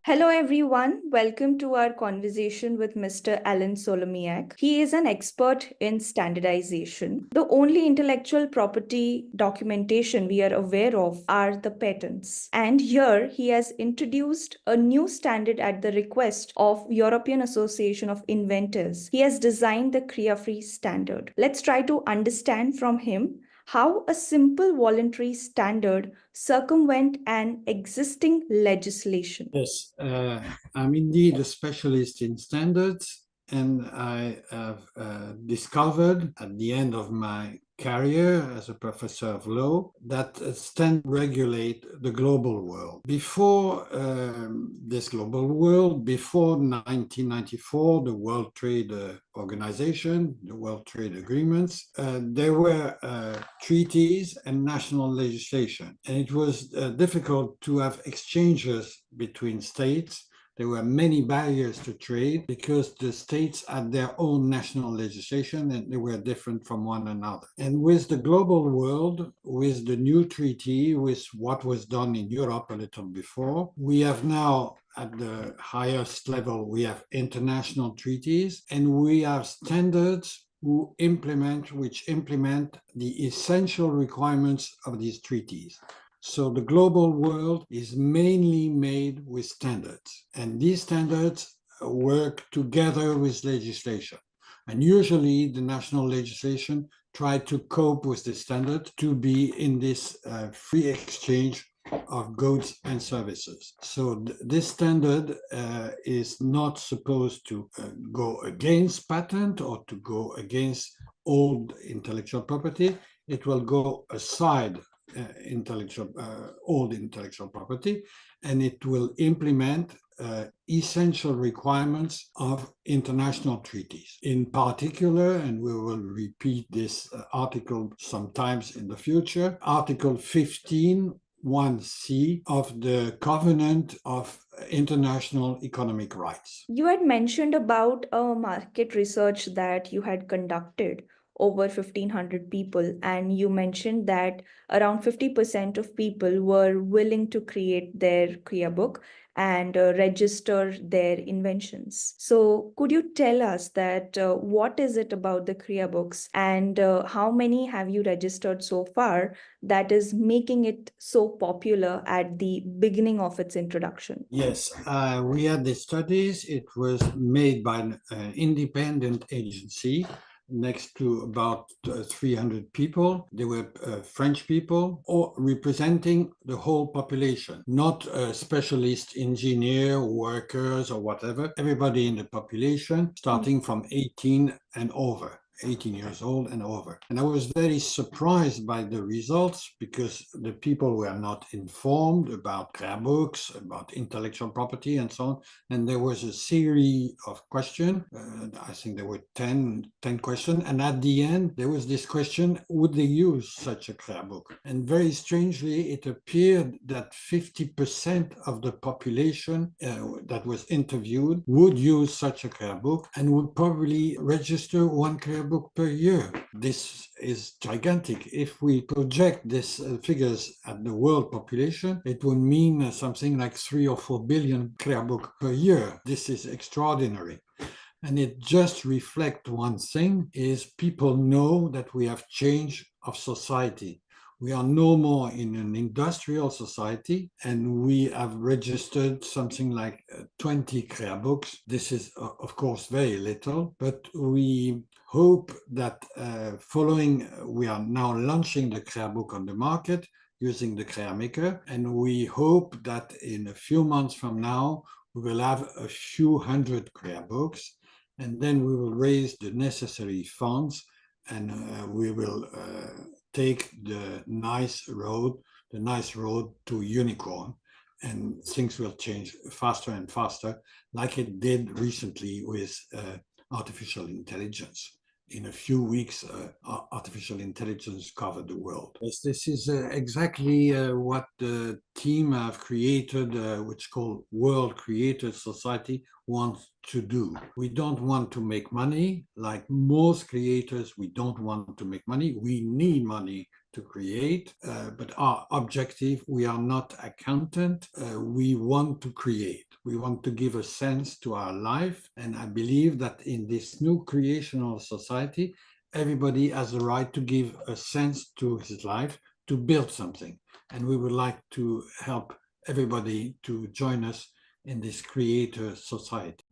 Hello, everyone. Welcome to our conversation with Mr. Alan Solomiak. He is an expert in standardization. The only intellectual property documentation we are aware of are the patents. And here he has introduced a new standard at the request of European Association of Inventors. He has designed the CreaFREE standard. Let's try to understand from him how a simple voluntary standard circumvent an existing legislation. Yes, I'm indeed a specialist in standards, and I have discovered at the end of my career as a professor of law that standards regulate the global world. Before this global world, before 1994, the World Trade Organization, the World Trade Agreements, there were treaties and national legislation. And it was difficult to have exchanges between states. There were many barriers to trade because the states had their own national legislation and they were different from one another. And with the global world, with the new treaty, with what was done in Europe a little before, we have now at the highest level, we have international treaties and we have standards which implement the essential requirements of these treaties. So the global world is mainly made with standards, and these standards work together with legislation. And usually the national legislation try to cope with the standard to be in this free exchange of goods and services. So this standard is not supposed to go against patent or to go against old intellectual property. It will go aside old intellectual property, and it will implement essential requirements of international treaties. In particular, and we will repeat this article sometimes in the future, Article 15 1C of the Covenant of International Economic Rights. You had mentioned about a market research that you had conducted over 1,500 people, and you mentioned that around 50% of people were willing to create their Creabook and register their inventions. So could you tell us that what is it about the Creabooks and how many have you registered so far that is making it so popular at the beginning of its introduction? Yes, we had the studies. It was made by an independent agency next to about 300 people. They were French people, or representing the whole population, not specialist engineer, workers, or whatever. Everybody in the population, starting from 18 and over. 18 years old and over. And I was very surprised by the results because the people were not informed about Creabooks, about intellectual property and so on. And there was a series of questions. I think there were 10 questions. And at the end, there was this question, would they use such a Creabook? And very strangely, it appeared that 50% of the population that was interviewed would use such a Creabook and would probably register one Creabook per year. This is gigantic. If we project these figures at the world population, it would mean something like 3 or 4 billion Creabook per year. This is extraordinary. And it just reflects one thing, is people know that we have change of society. We are no more in an industrial society, and we have registered something like 20 Creabooks. This is, of course, very little, but we hope that we are now launching the Creabook on the market using the CreaMaker, and we hope that in a few months from now, we will have a few hundred Creabooks, and then we will raise the necessary funds, and we will take the nice road to unicorn, and things will change faster and faster, like it did recently with artificial intelligence. In a few weeks, artificial intelligence covered the world. Yes, this is exactly what the team have created, which is called World Creator Society, wants to do. We don't want to make money. Like most creators, we don't want to make money. We need money to create, but our objective, we are not accountant, we want to create. We want to give a sense to our life. And I believe that in this new creational society, everybody has the right to give a sense to his life, to build something. And we would like to help everybody to join us in this creator society.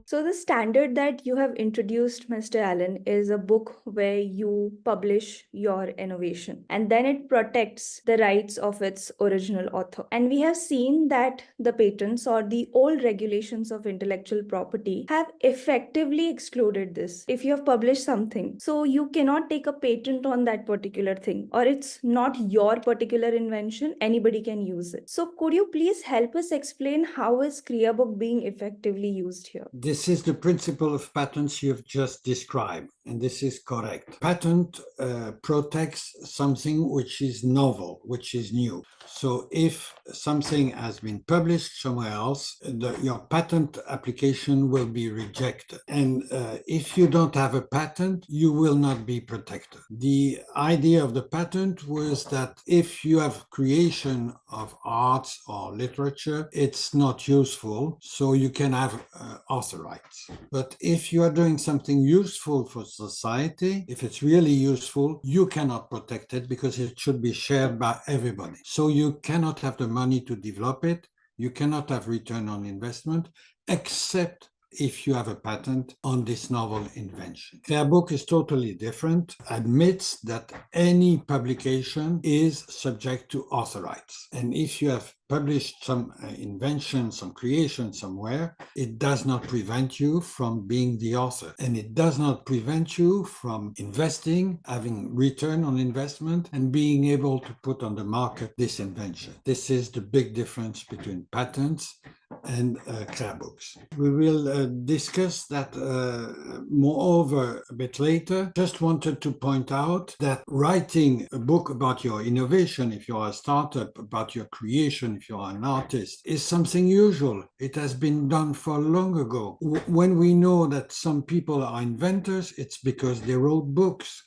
So the standard that you have introduced, Mr. Allen, is a book where you publish your innovation and then it protects the rights of its original author. And we have seen that the patents or the old regulations of intellectual property have effectively excluded this. If you have published something, so you cannot take a patent on that particular thing, or it's not your particular invention, anybody can use it. So could you please help us explain how is Creabook being effectively used here? This is the principle of patents you've just described, and this is correct. Patent protects something which is novel, which is new. So if something has been published somewhere else, your patent application will be rejected. And if you don't have a patent, you will not be protected. The idea of the patent was that if you have creation of arts or literature, it's not useful, so you can have author rights. But if you are doing something useful for society, if it's really useful, you cannot protect it because it should be shared by everybody. So you cannot have the money to develop it, you cannot have return on investment, except if you have a patent on this novel invention. Creabook is totally different, admits that any publication is subject to author rights. And if you have published some invention, some creation somewhere, it does not prevent you from being the author. And it does not prevent you from investing, having return on investment, and being able to put on the market this invention. This is the big difference between patents and Creabooks. We will discuss that moreover a bit later. Just wanted to point out that writing a book about your innovation, if you're a startup, about your creation, if you're an artist, is something usual. It has been done for long ago. When we know that some people are inventors, it's because they wrote books.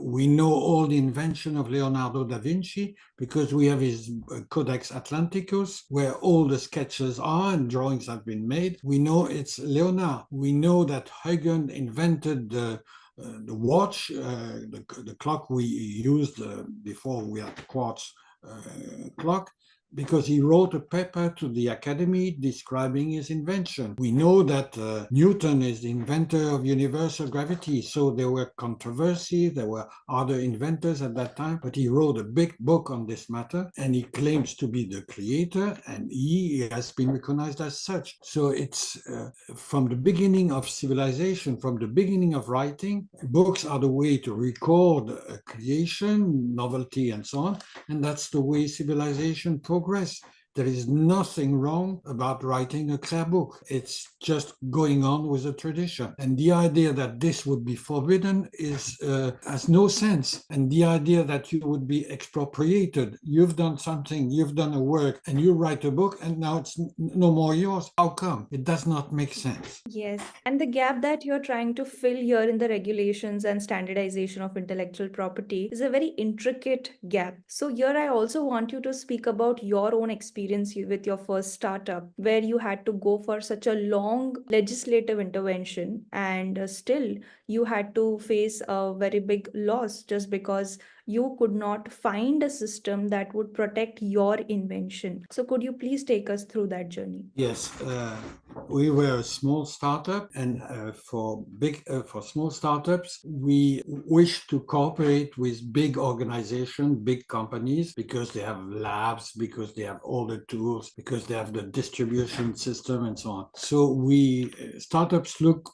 We know all the invention of Leonardo da Vinci because we have his Codex Atlanticus, where all the sketches are and drawings have been made. We know it's Leonardo. We know that Huygens invented the watch, the clock we used before we had the quartz clock, because he wrote a paper to the Academy describing his invention. We know that Newton is the inventor of universal gravity, so there were controversies, there were other inventors at that time, but he wrote a big book on this matter, and he claims to be the creator, and he has been recognized as such. So it's from the beginning of civilization, from the beginning of writing, books are the way to record creation, novelty, and so on, and that's the way civilization progress. There is nothing wrong about writing a Creabook. It's just going on with the tradition. And the idea that this would be forbidden has no sense. And the idea that you would be expropriated, you've done something, you've done a work, and you write a book, and now it's no more yours. How come? It does not make sense. Yes, and the gap that you're trying to fill here in the regulations and standardization of intellectual property is a very intricate gap. So here I also want you to speak about your own experience with your first startup, where you had to go for such a long legislative intervention, and still you had to face a very big loss just because you could not find a system that would protect your invention. So could you please take us through that journey? Yes, we were a small startup, and for small startups, we wish to cooperate with big organizations, big companies, because they have labs, because they have all the tools, because they have the distribution system, and so on. So startups look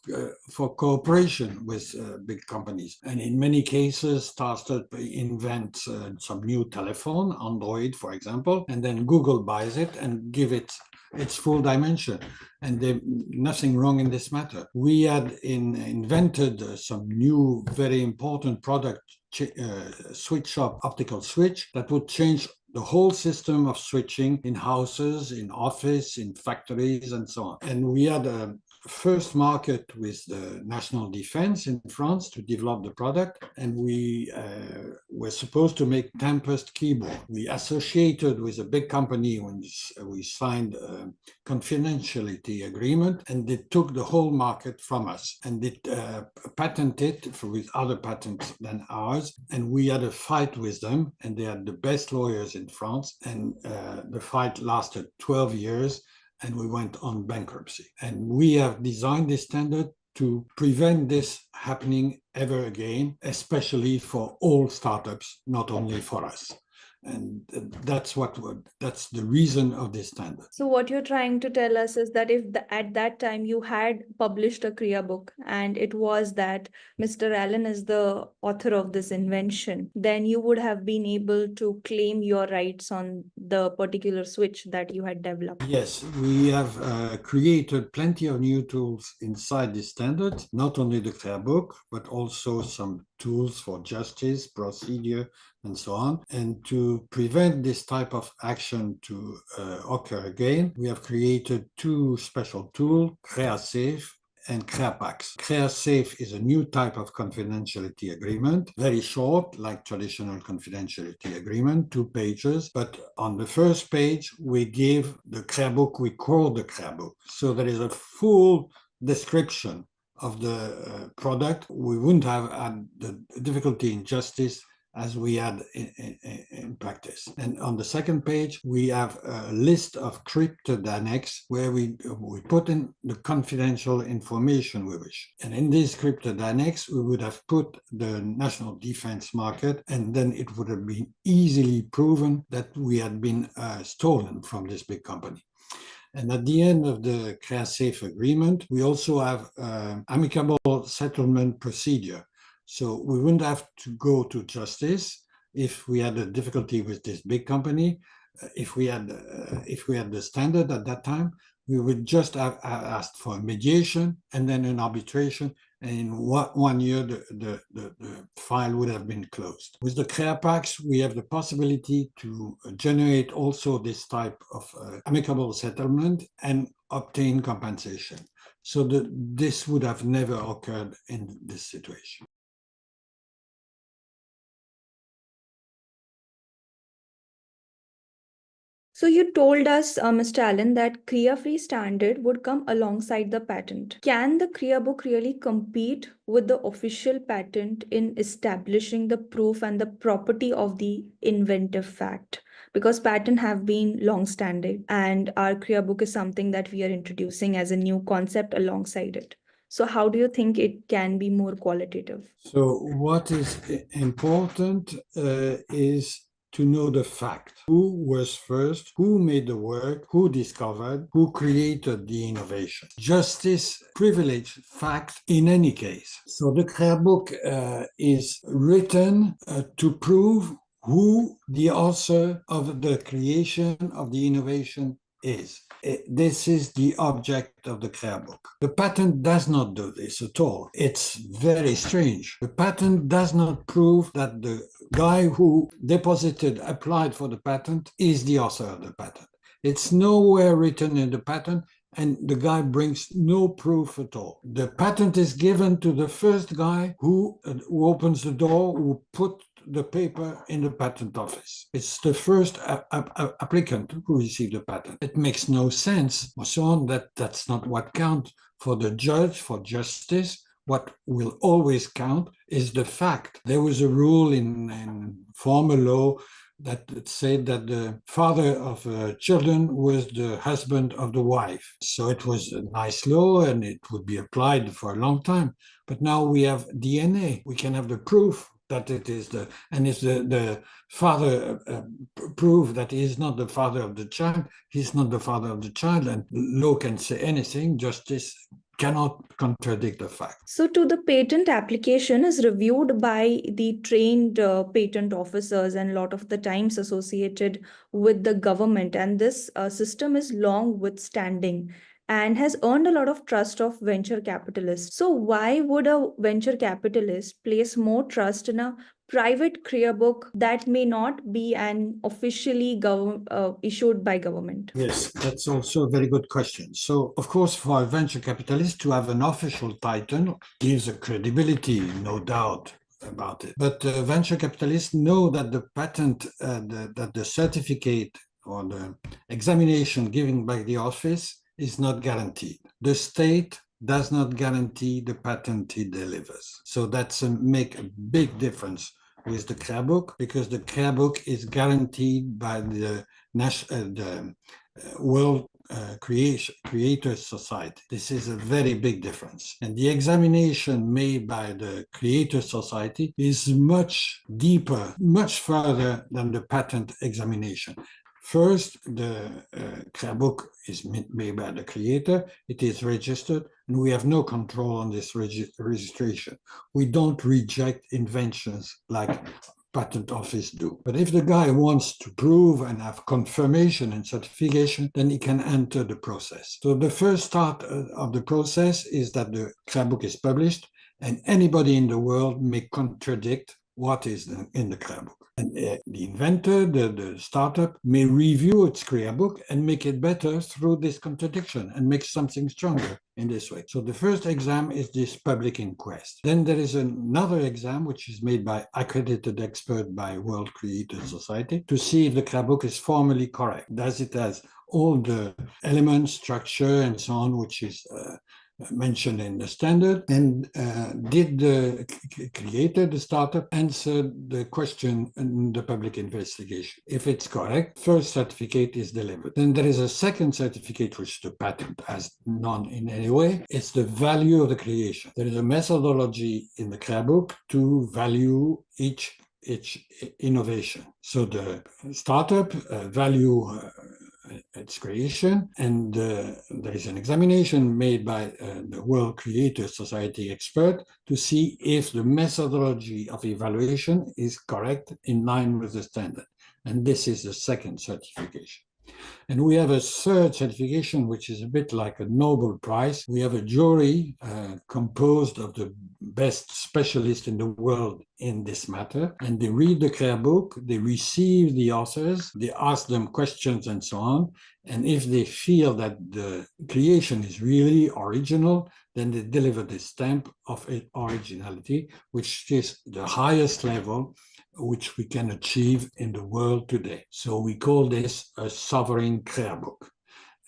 for cooperation with big companies, and in many cases, startups invent some new telephone, Android, for example, and then Google buys it and give it its full dimension, and there's nothing wrong in this matter. We had invented some new, very important product, switch up optical switch, that would change the whole system of switching in houses, in office, in factories, and so on. And we had first market with the national defense in France to develop the product, and we were supposed to make Tempest keyboard. We associated with a big company when we signed a confidentiality agreement, and they took the whole market from us, and they patented with other patents than ours, and we had a fight with them, and they had the best lawyers in France, and the fight lasted 12 years, and we went on bankruptcy. And we have designed this standard to prevent this happening ever again, especially for all startups, not only for us. And that's the reason of this standard. So what you're trying to tell us is that if at that time you had published a Creabook and it was that Mr. Allen is the author of this invention, then you would have been able to claim your rights on the particular switch that you had developed. Yes, we have created plenty of new tools inside this standard, not only the Creabook, but also some tools for justice, procedure, and so on. And to prevent this type of action to occur again, we have created two special tools, CreaSafe and Creapax. CreaSafe is a new type of confidentiality agreement, very short, like traditional confidentiality agreement, 2 pages. But on the first page, we give the Creabook, we call the Creabook. So there is a full description of the product. We wouldn't have had the difficulty in justice as we had in practice. And on the second page, we have a list of crypted annex where we put in the confidential information we wish. And in this crypted annex, we would have put the national defense market, and then it would have been easily proven that we had been stolen from this big company. And at the end of the CreaSafe agreement, we also have amicable settlement procedure. So we wouldn't have to go to justice if we had a difficulty with this big company. If we had the standard at that time, we would just have asked for a mediation and then an arbitration, and in 1 year the file would have been closed. With the Creapax, we have the possibility to generate also this type of amicable settlement and obtain compensation. So this would have never occurred in this situation. So you told us, Mr. Allen, that CreaFREE standard would come alongside the patent. Can the Creabook really compete with the official patent in establishing the proof and the property of the inventive fact? Because patents have been long-standing, and our Creabook is something that we are introducing as a new concept alongside it. So how do you think it can be more qualitative? So what is important is to know the fact. Who was first, who made the work, who discovered, who created the innovation. Justice, privilege, fact in any case. So the Creabook is written to prove who the author of the creation of the innovation is. This is the object of the Creabook. The patent does not do this at all. It's very strange. The patent does not prove that the guy who applied for the patent is the author of the patent. It's nowhere written in the patent, and the guy brings no proof at all. The patent is given to the first guy who opens the door, who put the paper in the patent office. It's the first applicant who received the patent. It makes no sense, so on, that's not what counts for the judge, for justice. What will always count is the fact. There was a rule in former law that said that the father of children was the husband of the wife. So it was a nice law and it would be applied for a long time. But now we have DNA. We can have the proof that it is and if the father prove that he is not the father of the child, he's not the father of the child, and law can say anything, justice cannot contradict the fact. So the patent application is reviewed by the trained patent officers and a lot of the times associated with the government, and this system is long withstanding. and has earned a lot of trust of venture capitalists. So why would a venture capitalist place more trust in a private Creabook that may not be an officially issued by government? Yes, that's also a very good question. So, of course, for a venture capitalist to have an official title gives a credibility, no doubt about it. But venture capitalists know that the patent, that the certificate or the examination given by the office is not guaranteed. The state does not guarantee the patent it delivers. So that's make a big difference with the Creabook, because the Creabook is guaranteed by the World Creators Society. This is a very big difference. And the examination made by the Creators Society is much deeper, much further than the patent examination. First, the Creabook is made by the creator, it is registered, and we have no control on this registration. We don't reject inventions like patent office do. But if the guy wants to prove and have confirmation and certification, then he can enter the process. So the first start of the process is that the Creabook is published, and anybody in the world may contradict what is in the Creabook. And the inventor, the startup, may review its Creabook and make it better through this contradiction and make something stronger in this way. So the first exam is this public inquest. Then there is another exam which is made by accredited expert by World Creators Society to see if the Creabook is formally correct. Does it has all the elements, structure, and so on, which is mentioned in the standard, and did the creator, the startup, answer the question in the public investigation? If it's correct, first certificate is delivered. Then there is a second certificate, which the patent has none in any way. It's the value of the creation. There is a methodology in the Creabook to value each innovation. So the startup value its creation, and there is an examination made by the World Creators Society expert to see if the methodology of evaluation is correct in line with the standard. And this is the second certification. And we have a third certification, which is a bit like a Nobel Prize. We have a jury composed of the best specialists in the world in this matter, and they read the Creabook, they receive the authors, they ask them questions and so on, and if they feel that the creation is really original, then they deliver the stamp of originality, which is the highest level which we can achieve in the world today. So we call this a sovereign Creabook,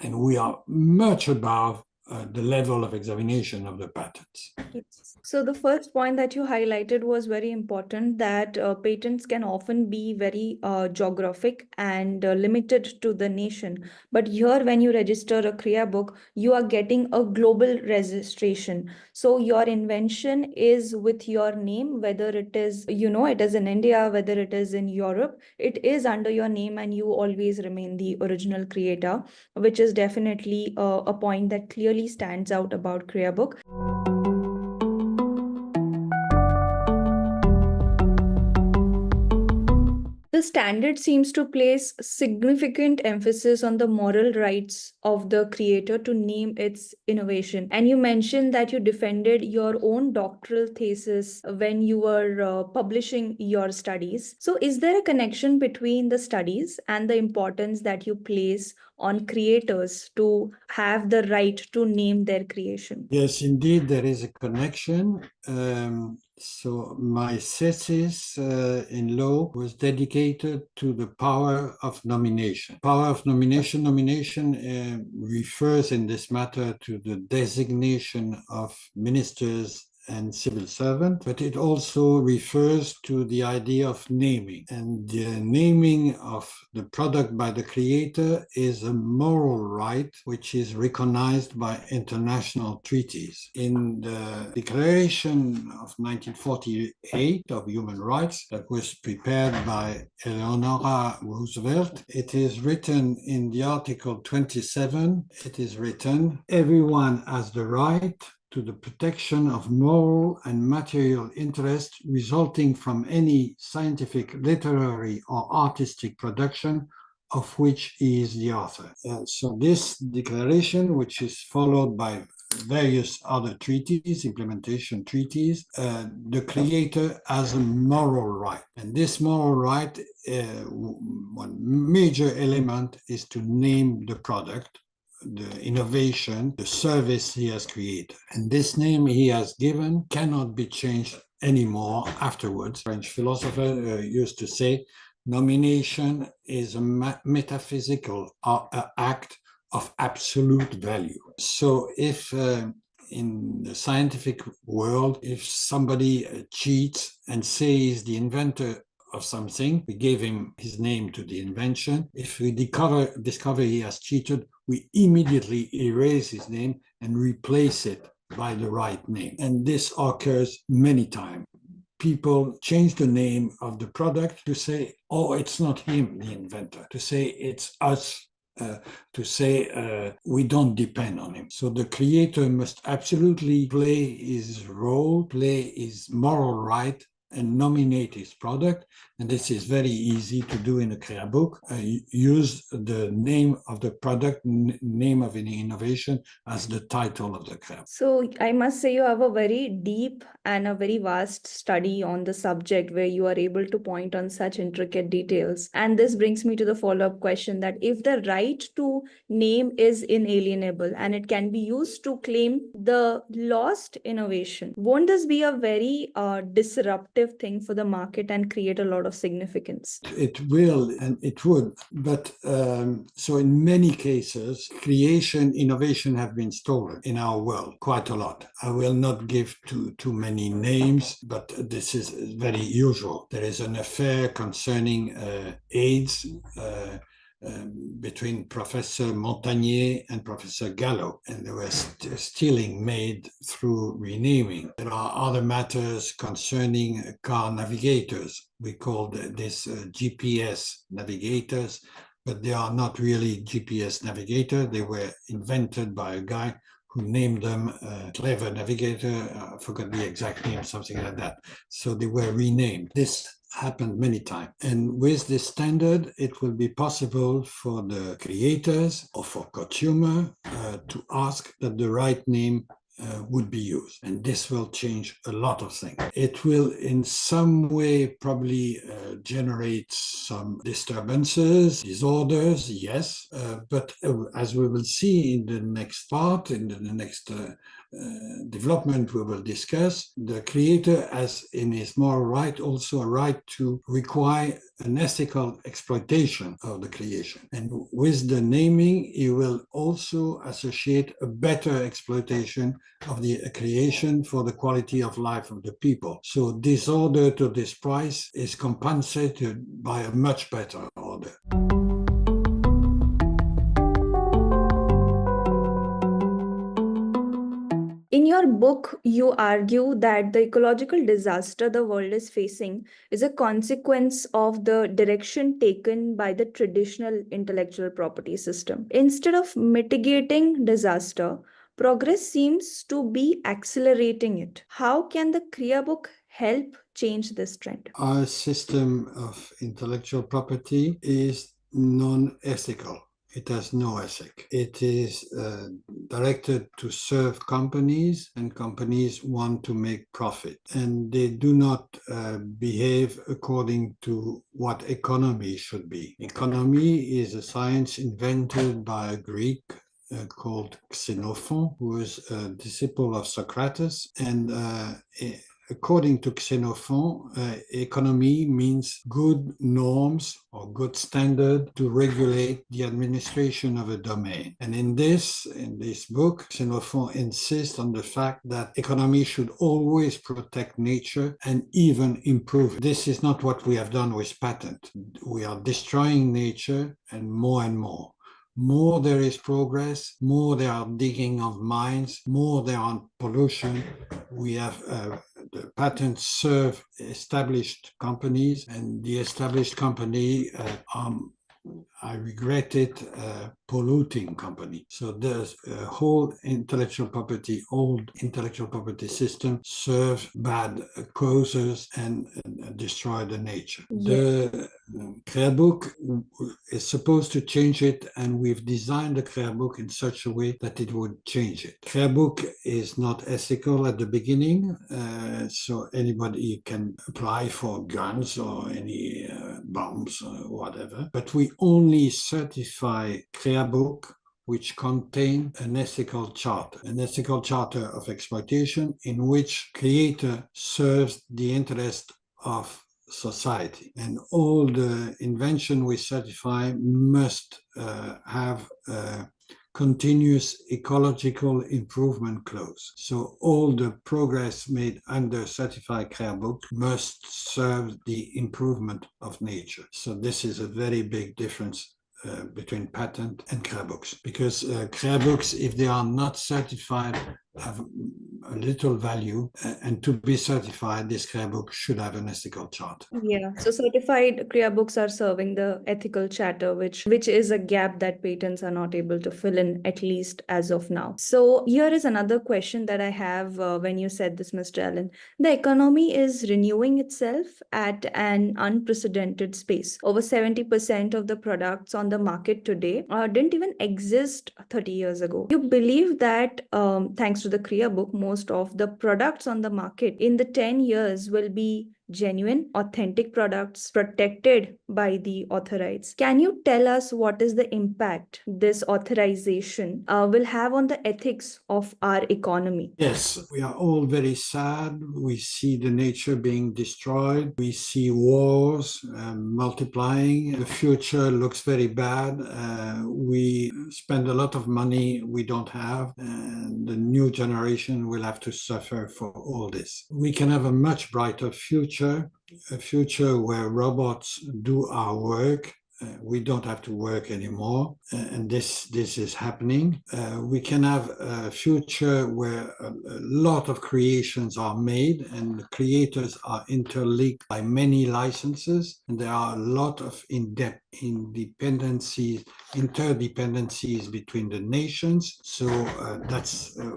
and we are much above the level of examination of the patents. So the first point that you highlighted was very important, that patents can often be very geographic and limited to the nation. But here, when you register a Creabook, you are getting a global registration. So your invention is with your name, whether it is, it is in India, whether it is in Europe, it is under your name, and you always remain the original creator, which is definitely a point that clearly stands out about Creabook. The standard seems to place significant emphasis on the moral rights of the creator to name its innovation. And you mentioned that you defended your own doctoral thesis when you were publishing your studies. So is there a connection between the studies and the importance that you place on creators to have the right to name their creation? Yes, indeed, there is a connection. So my thesis in law was dedicated to the power of nomination. Power of nomination. Nomination refers in this matter to the designation of ministers and civil servant, but it also refers to the idea of naming. And the naming of the product by the creator is a moral right which is recognized by international treaties. In the Declaration of 1948 of Human Rights that was prepared by Eleanor Roosevelt, it is written in the Article 27, it is written, everyone has the right to the protection of moral and material interests resulting from any scientific, literary, or artistic production of which he is the author. So this declaration, which is followed by various other treaties, implementation treaties, the creator has a moral right. And this moral right, one major element is to name the product, the innovation, the service he has created. And this name he has given cannot be changed anymore afterwards. French philosopher used to say, nomination is a metaphysical act of absolute value. So if in the scientific world, if somebody cheats and says the inventor of something, we gave him his name to the invention. If we discover he has cheated, we immediately erase his name and replace it by the right name. And this occurs many times. People change the name of the product to say, oh, it's not him, the inventor, to say it's us, to say we don't depend on him. So the creator must absolutely play his role, play his moral right, and nominate his product. And this is very easy to do in a Creabook. Use the name of the product, name of any innovation as the title of the Creabook. So I must say you have a very deep and a very vast study on the subject where you are able to point on such intricate details. And this brings me to the follow-up question that if the right to name is inalienable and it can be used to claim the lost innovation, won't this be a very disruptive thing for the market and create a lot of significance? It will, and it would. But so in many cases, innovation have been stolen in our world quite a lot. I will not give too many names, but this is very usual. There is an affair concerning AIDS between Professor Montagnier and Professor Gallo, and there was stealing made through renaming. There are other matters concerning car navigators. We call this GPS navigators, but they are not really GPS navigators. They were invented by a guy who named them Clever Navigator. I forgot the exact name, something like that. So they were renamed. This happened many times. And with this standard, it will be possible for the creators or for consumer to ask that the right name would be used. And this will change a lot of things. It will in some way probably generate some disturbances, disorders, yes, but as we will see in the next part, in the next development we will discuss, the creator has in his moral right also a right to require an ethical exploitation of the creation. And with the naming, he will also associate a better exploitation of the creation for the quality of life of the people. So this order to this price is compensated by a much better order. In your book, you argue that the ecological disaster the world is facing is a consequence of the direction taken by the traditional intellectual property system. Instead of mitigating disaster, progress seems to be accelerating it. How can the Creabook help change this trend? Our system of intellectual property is non-ethical. It has no ethic. It is directed to serve companies, and companies want to make profit. And they do not behave according to what economy should be. Economy is a science invented by a Greek called Xenophon, who was a disciple of Socrates. And according to Xenophon, economy means good norms or good standard to regulate the administration of a domain. And in this book, Xenophon insists on the fact that economy should always protect nature and even improve it. This is not what we have done with patent. We are destroying nature and more. More there is progress, more there are digging of mines, more there are pollution. We have the patents serve established companies, and the established company I regret it, polluting company. So there's a whole old intellectual property system serve bad causes and destroy the nature. Yeah. The Creabook is supposed to change it, and we've designed the Creabook in such a way that it would change it. Creabook is not ethical at the beginning, so anybody can apply for guns or any bombs or whatever, but we only certify Creabook which contain an ethical charter of exploitation in which creator serves the interest of society. And all the invention we certify must have a continuous ecological improvement clause. So all the progress made under certified Creabook must serve the improvement of nature. So this is a very big difference between patent and Creabooks, because Creabooks, if they are not certified, have a little value, and to be certified, this Creabook should have an ethical charter. Yeah, so certified Creabooks are serving the ethical charter, which is a gap that patents are not able to fill in, at least as of now. So here is another question that I have when you said this, Mr. Allen. The economy is renewing itself at an unprecedented pace. Over 70% of the products on the market today didn't even exist 30 years ago. You believe that thanks to the Creabook, most of the products on the market in the 10 years will be genuine, authentic products protected by the author rights. Can you tell us what is the impact this authorization will have on the ethics of our economy? Yes, we are all very sad. We see the nature being destroyed. We see wars multiplying. The future looks very bad. We spend a lot of money we don't have, and the new generation will have to suffer for all this. We can have a much brighter future, a future where robots do our work. We don't have to work anymore, and this is happening. We can have a future where a lot of creations are made and the creators are interlinked by many licenses, and there are a lot of interdependencies between the nations. So that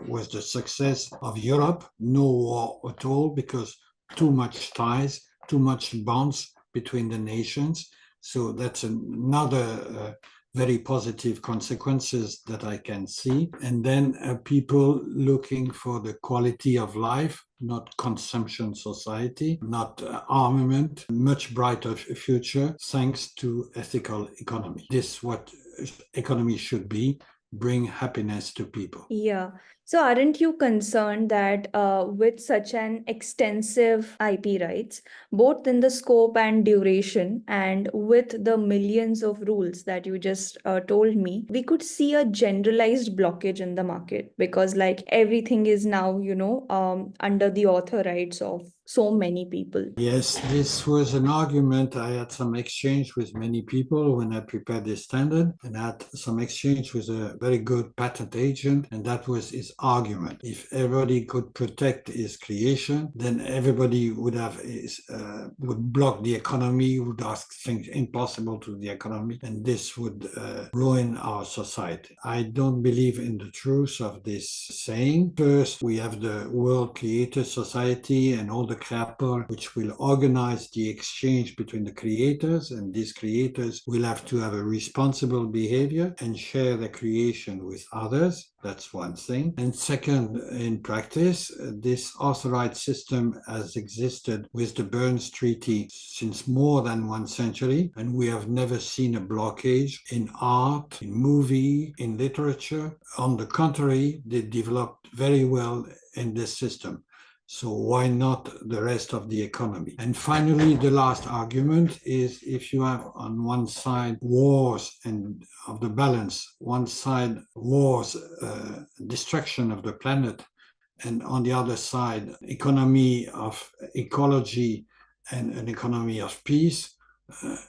was the success of Europe. No war at all, because too much ties, too much bonds between the nations. So that's another very positive consequences that I can see. And then people looking for the quality of life, not consumption society, not armament, much brighter future thanks to ethical economy. This is what economy should be, bring happiness to people. Yeah. So aren't you concerned that with such an extensive IP rights, both in the scope and duration, and with the millions of rules that you just told me, we could see a generalized blockage in the market, because like everything is now, under the author rights of so many people? Yes, this was an argument. I had some exchange with many people when I prepared this standard, and I had some exchange with a very good patent agent, and that was his argument. If everybody could protect his creation, then everybody would block the economy, would ask things impossible to the economy, and this would ruin our society. I don't believe in the truth of this saying. First, we have the World Creator Society and all the Creabook, which will organize the exchange between the creators, and these creators will have to have a responsible behavior and share their creation with others. That's one thing. And second, in practice, this authorized system has existed with the Berne Treaty since more than 1 century, and we have never seen a blockage in art, in movie, in literature. On the contrary, they developed very well in this system. So why not the rest of the economy? And finally, the last argument is, if you have on one side wars and of the balance, one side wars, destruction of the planet, and on the other side, economy of ecology and an economy of peace,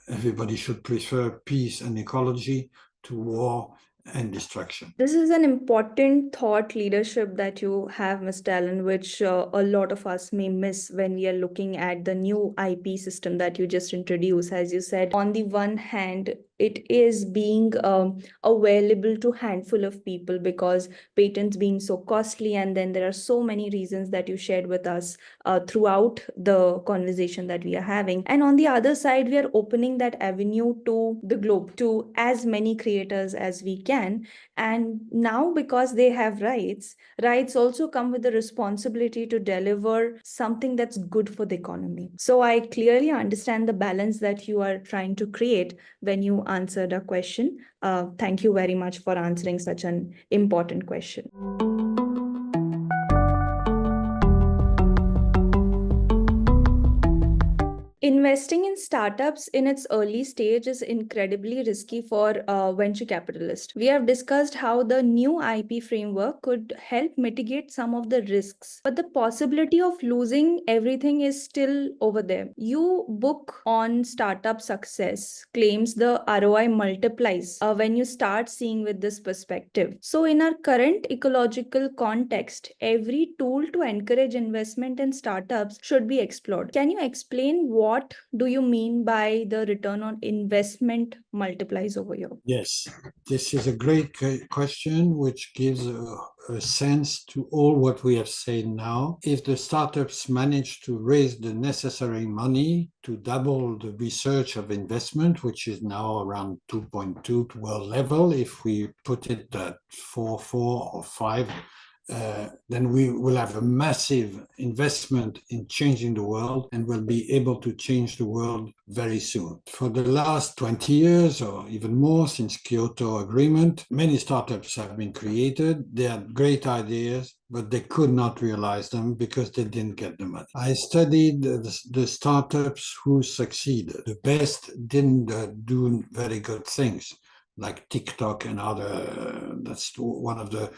everybody should prefer peace and ecology to war and destruction. This is an important thought leadership that you have, Mr. Allen, which a lot of us may miss when we are looking at the new IP system that you just introduced. As you said, on the one hand, it is being available to handful of people because patents being so costly, and then there are so many reasons that you shared with us throughout the conversation that we are having. And on the other side, we are opening that avenue to the globe, to as many creators as we can. And now, because they have rights also come with the responsibility to deliver something that's good for the economy. So I clearly understand the balance that you are trying to create when you answered a question. Thank you very much for answering such an important question. Investing in startups in its early stage is incredibly risky for venture capitalists. We have discussed how the new IP framework could help mitigate some of the risks, but the possibility of losing everything is still over there. Your book on startup success claims the ROI multiplies when you start seeing with this perspective. So, in our current ecological context, every tool to encourage investment in startups should be explored. Can you explain what do you mean by the return on investment multiplies over here? Yes, this is a great question, which gives a sense to all what we have said now. If the startups manage to raise the necessary money to double the research of investment, which is now around 2.2 world level, if we put it at 4 or 5, then we will have a massive investment in changing the world and will be able to change the world very soon. For the last 20 years or even more since Kyoto Agreement, many startups have been created. They had great ideas, but they could not realize them because they didn't get the money. I studied the startups who succeeded. The best didn't do very good things, like TikTok and other. That's one of the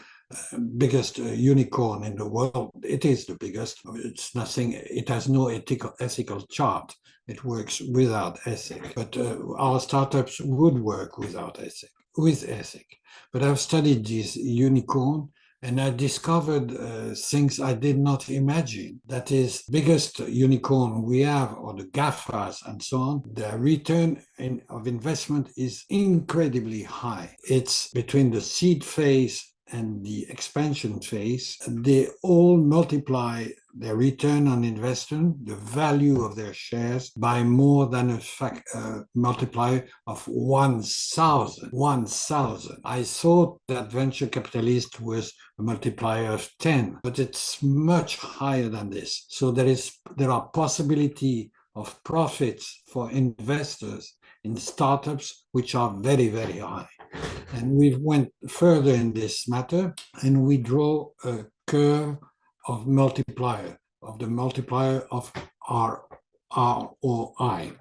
biggest unicorn in the world. It is the biggest. It's nothing. It has no ethical chart. It works without ethic. But our startups would work without ethic, with ethic. But I've studied these unicorn, and I discovered things I did not imagine. That is, biggest unicorn we have, or the GAFAs and so on, the return of investment is incredibly high. It's between the seed phase and the expansion phase. They all multiply their return on investment, the value of their shares, by more than a multiplier of 1,000. 1,000. I thought that venture capitalist was a multiplier of 10, but it's much higher than this. So there are possibility of profits for investors in startups which are very, very high. And we went further in this matter, and we draw a curve of multiplier, of the multiplier of ROI.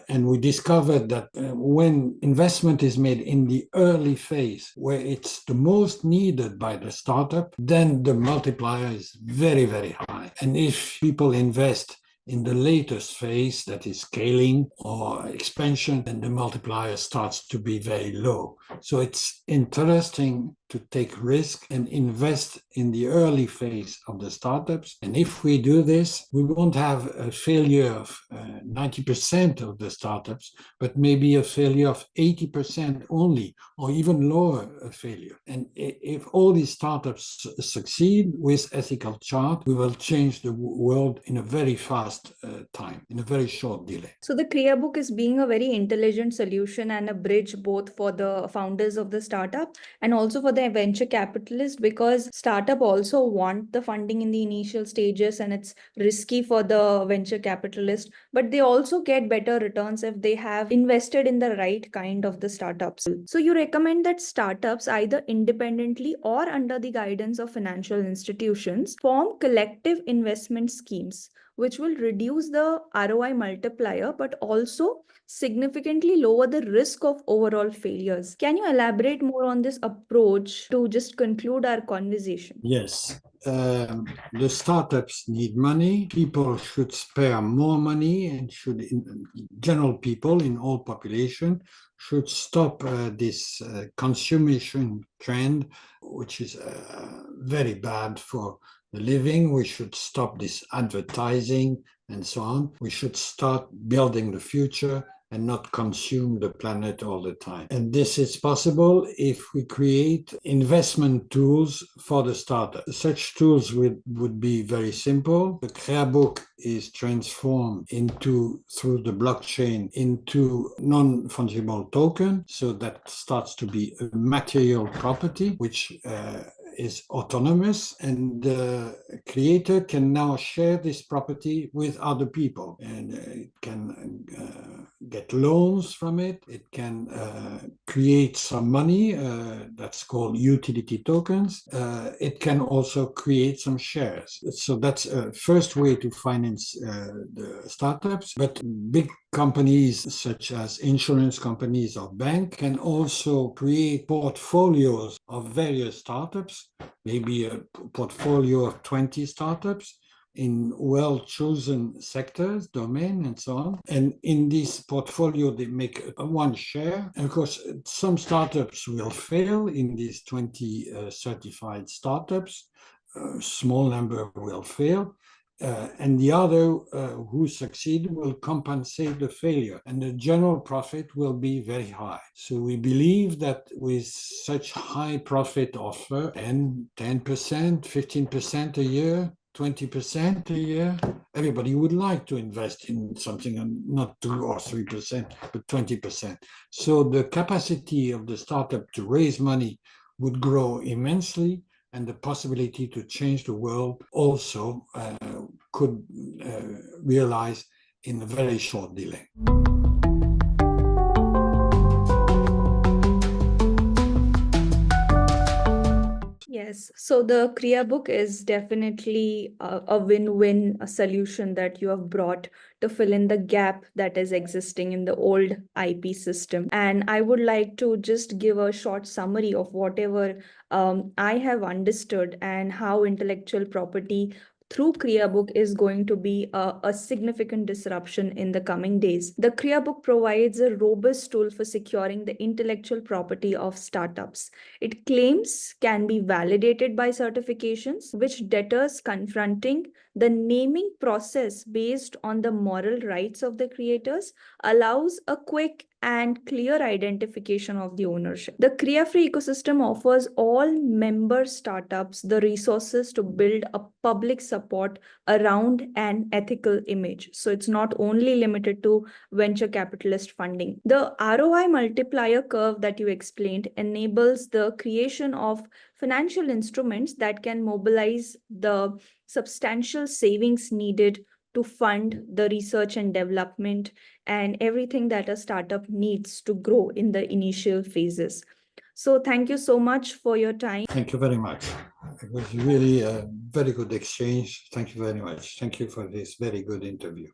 And we discovered that when investment is made in the early phase, where it's the most needed by the startup, then the multiplier is very, very high. And if people invest in the latest phase, that is scaling or expansion, then the multiplier starts to be very low. So it's interesting to take risk and invest in the early phase of the startups. And if we do this, we won't have a failure of 90% of the startups, but maybe a failure of 80% only, or even lower a failure. And if all these startups succeed with ethical chart, we will change the world in a very fast time, in a very short delay. So the Creabook is being a very intelligent solution and a bridge both for the founders of the startup and also for the venture capitalist, because startup also want the funding in the initial stages and it's risky for the venture capitalist, but they also get better returns if they have invested in the right kind of the startups. So you recommend that startups, either independently or under the guidance of financial institutions, form collective investment schemes which will reduce the ROI multiplier but also significantly lower the risk of overall failures. Can you elaborate more on this approach to just conclude our conversation? Yes. The startups need money. People should spare more money, and general people in all population should stop this consumption trend, which is very bad for the living. We should stop this advertising and so on. We should start building the future and not consume the planet all the time. And this is possible if we create investment tools for the startup. Such tools would be very simple. The Creabook is transformed through the blockchain into non-fungible token, so that starts to be a material property, which is autonomous, and the creator can now share this property with other people, and it can get loans from it. It can create some money, that's called utility tokens. It can also create some shares. So that's a first way to finance the startups. But big companies such as insurance companies or banks can also create portfolios of various startups, maybe a portfolio of 20 startups in well-chosen sectors, domain, and so on. And in this portfolio, they make one share. And of course, some startups will fail in these 20 certified startups. A small number will fail. And the other who succeed will compensate the failure, and the general profit will be very high. So we believe that with such high profit offer, and 10%, 15% a year, 20% a year, everybody would like to invest in something, and not 2 or 3%, but 20%. So the capacity of the startup to raise money would grow immensely, and the possibility to change the world also could realize in a very short delay. Yes, so the Creabook is definitely a win-win solution that you have brought to fill in the gap that is existing in the old IP system. And I would like to just give a short summary of whatever I have understood and how intellectual property through Creabook is going to be a significant disruption in the coming days. The Creabook provides a robust tool for securing the intellectual property of startups. It claims can be validated by certifications, which deters confronting the naming process based on the moral rights of the creators, allows a quick and clear identification of the ownership. The CreaFREE ecosystem offers all member startups the resources to build a public support around an ethical image. So it's not only limited to venture capitalist funding. The ROI multiplier curve that you explained enables the creation of financial instruments that can mobilize the substantial savings needed to fund the research and development and everything that a startup needs to grow in the initial phases. So thank you so much for your time. Thank you very much. It was really a very good exchange. Thank you very much. Thank you for this very good interview.